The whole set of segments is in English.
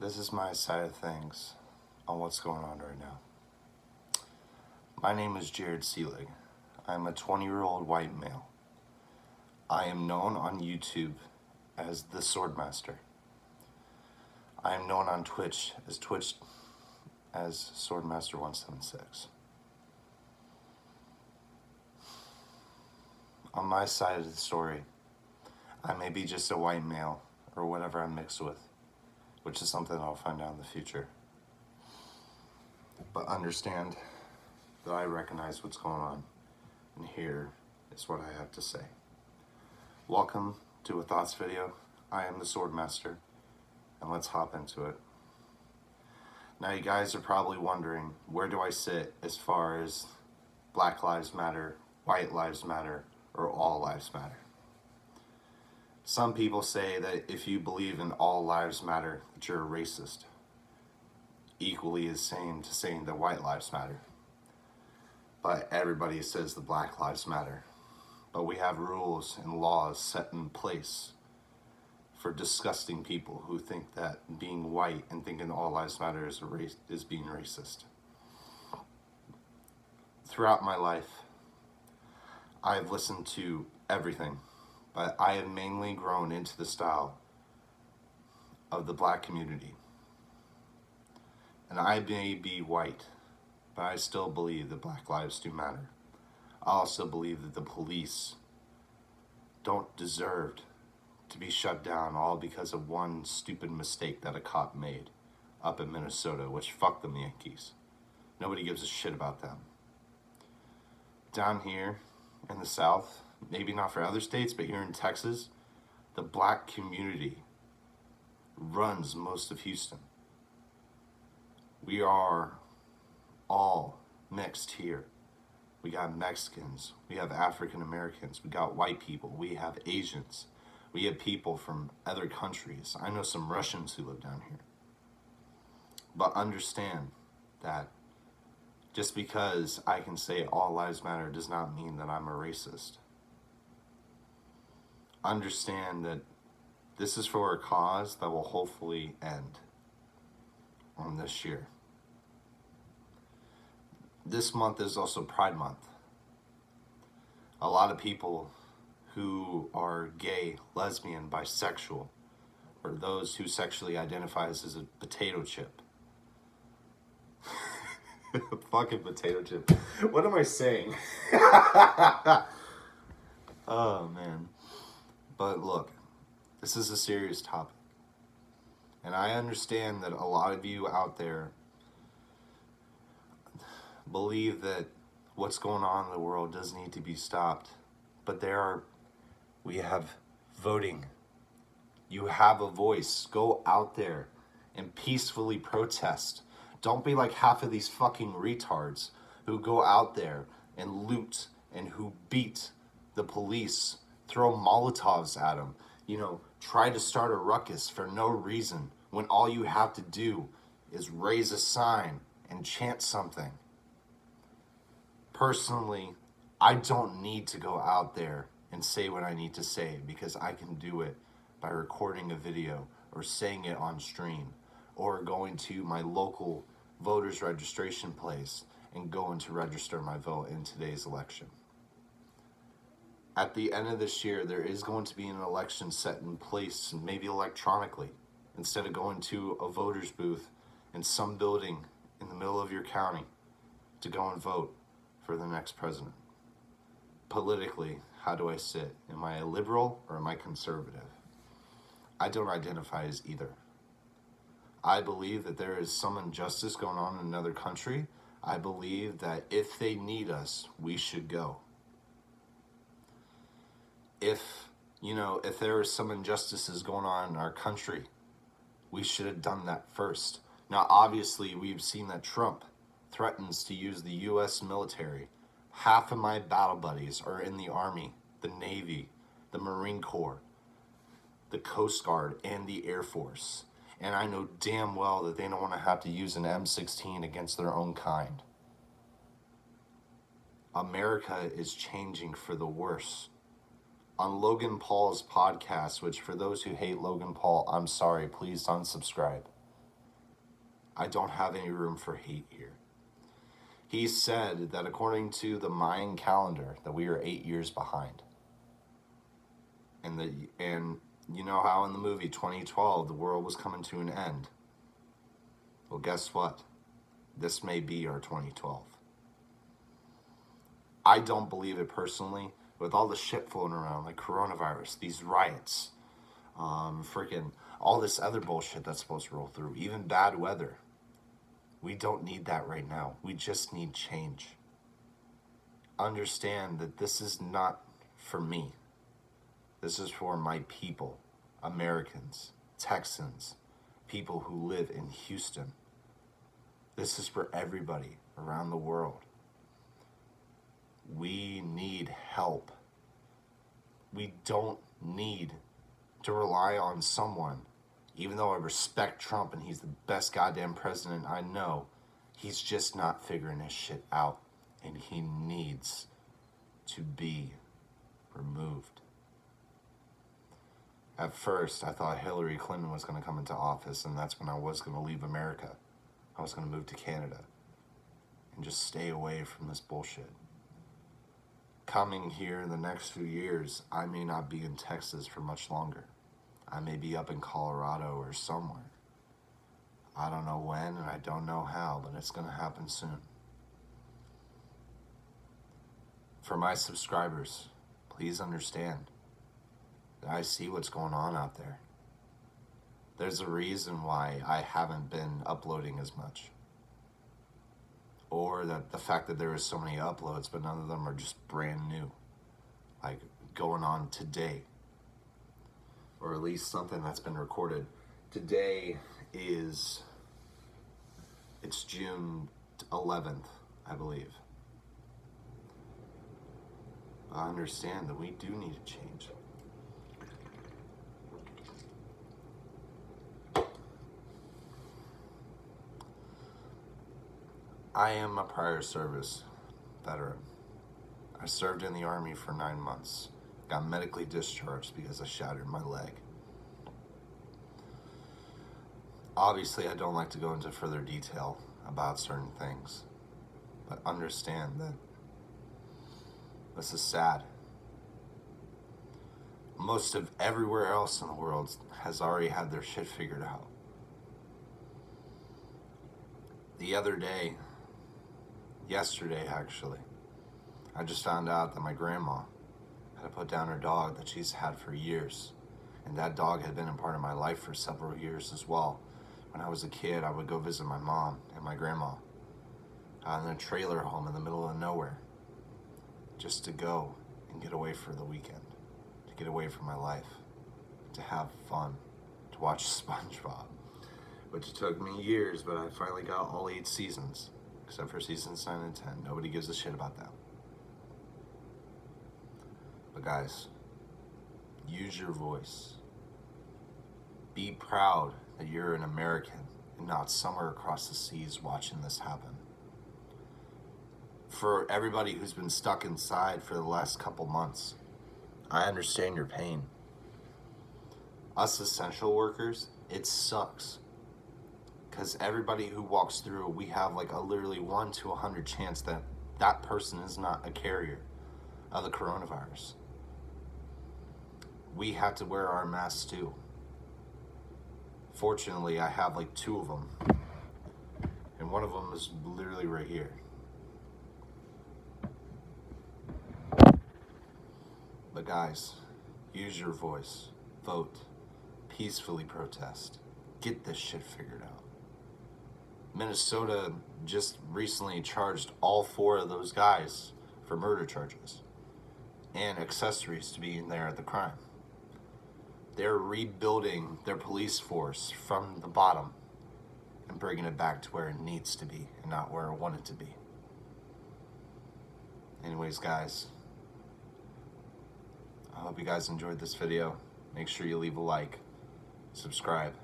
This is my side of things on what's going on right now. My name is Jared Seelig. I'm a 20-year-old white male. I am known on YouTube as the Swordmaster. I am known on Twitch as Swordmaster176. On my side of the story, I may be just a white male or whatever I'm mixed with, which is something I'll find out in the future. But understand that I recognize what's going on, and here is what I have to say. Welcome to a thoughts video. I am the Swordmaster, and let's hop into it. Now you guys are probably wondering, where do I sit as far as Black Lives Matter, White Lives Matter, or All Lives Matter? Some people say that if you believe in all lives matter, that you're a racist. Equally as same to saying that white lives matter. But everybody says the Black Lives Matter. But we have rules and laws set in place for disgusting people who think that being white and thinking all lives matter is being racist. Throughout my life, I've listened to everything, but I have mainly grown into the style of the black community. And I may be white, but I still believe that black lives do matter. I also believe that the police don't deserve to be shut down all because of one stupid mistake that a cop made up in Minnesota, which fuck them Yankees. Nobody gives a shit about them. Down here in the South, maybe not for other states, but here in Texas, the black community runs most of Houston. We are all mixed here. We got Mexicans, we have African Americans, we got white people, we have Asians, we have people from other countries. I know some Russians who live down here. But understand that just because I can say all lives matter does not mean that I'm a racist. Understand that this is for a cause that will hopefully end on this year. This month is also Pride Month. A lot of people who are gay, lesbian, bisexual, or those who sexually identify as a potato chip. Fucking potato chip. What am I saying? Oh, man. But look, this is a serious topic. And I understand that a lot of you out there believe that what's going on in the world does need to be stopped. But we have voting. You have a voice. Go out there and peacefully protest. Don't be like half of these fucking retards who go out there and loot and who beat the police, throw Molotovs at them, try to start a ruckus for no reason when all you have to do is raise a sign and chant something. Personally, I don't need to go out there and say what I need to say because I can do it by recording a video or saying it on stream or going to my local voters registration place and going to register my vote in today's election. At the end of this year, there is going to be an election set in place, maybe electronically, instead of going to a voter's booth in some building in the middle of your county to go and vote for the next president. Politically, how do I sit? Am I a liberal or am I conservative? I don't identify as either. I believe that there is some injustice going on in another country. I believe that if they need us, we should go. If there is some injustices going on in our country, we should have done that first. Now, obviously, we've seen that Trump threatens to use the U.S. military. Half of my battle buddies are in the Army, the Navy, the Marine Corps, the Coast Guard, and the Air Force. And I know damn well that they don't want to have to use an M16 against their own kind. America is changing for the worse. On Logan Paul's podcast, which for those who hate Logan Paul, I'm sorry, please unsubscribe. I don't have any room for hate here. He said that according to the Mayan calendar, that we are 8 years behind. And you know how in the movie 2012 the world was coming to an end? Well, guess what? This may be our 2012. I don't believe it personally. With all the shit floating around, like coronavirus, these riots, freaking all this other bullshit that's supposed to roll through, even bad weather. We don't need that right now. We just need change. Understand that this is not for me. This is for my people, Americans, Texans, people who live in Houston. This is for everybody around the world. We need help. We don't need to rely on someone. Even though I respect Trump and he's the best goddamn president I know, he's just not figuring his shit out. And he needs to be removed. At first, I thought Hillary Clinton was going to come into office, and that's when I was going to leave America. I was going to move to Canada and just stay away from this bullshit. Coming here in the next few years, I may not be in Texas for much longer. I may be up in Colorado or somewhere. I don't know when and I don't know how, but it's going to happen soon. For my subscribers, please understand that I see what's going on out there. There's a reason why I haven't been uploading as much. Or that the fact that there is so many uploads, but none of them are just brand new. Like going on today. Or at least something that's been recorded. Today it's June 11th, I believe. I understand that we do need a change. I am a prior service veteran. I served in the Army for 9 months. Got medically discharged because I shattered my leg. Obviously, I don't like to go into further detail about certain things, but understand that this is sad. Most of everywhere else in the world has already had their shit figured out. The other day, yesterday actually, I just found out that my grandma had to put down her dog that she's had for years. And that dog had been a part of my life for several years as well. When I was a kid, I would go visit my mom and my grandma in a trailer home in the middle of nowhere, just to go and get away for the weekend, to get away from my life, to have fun, to watch SpongeBob, which took me years, but I finally got all 8 seasons, except for seasons 9 and 10. Nobody gives a shit about that. But guys, use your voice. Be proud that you're an American and not somewhere across the seas watching this happen. For everybody who's been stuck inside for the last couple months, I understand your pain. Us essential workers, it sucks. Because everybody who walks through, we have like a literally 1 to 100 chance that that person is not a carrier of the coronavirus. We have to wear our masks too. Fortunately, I have like 2 of them. And one of them is literally right here. But guys, use your voice. Vote. Peacefully protest. Get this shit figured out. Minnesota just recently charged all 4 of those guys for murder charges and accessories to being there at the crime. They're rebuilding their police force from the bottom and bringing it back to where it needs to be and not where it wanted to be. Anyways, guys, I hope you guys enjoyed this video. Make sure you leave a like, subscribe,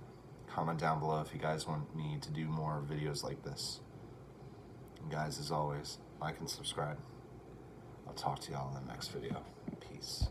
comment down below if you guys want me to do more videos like this. And guys, as always, like and subscribe. I'll talk to y'all in the next video. Peace.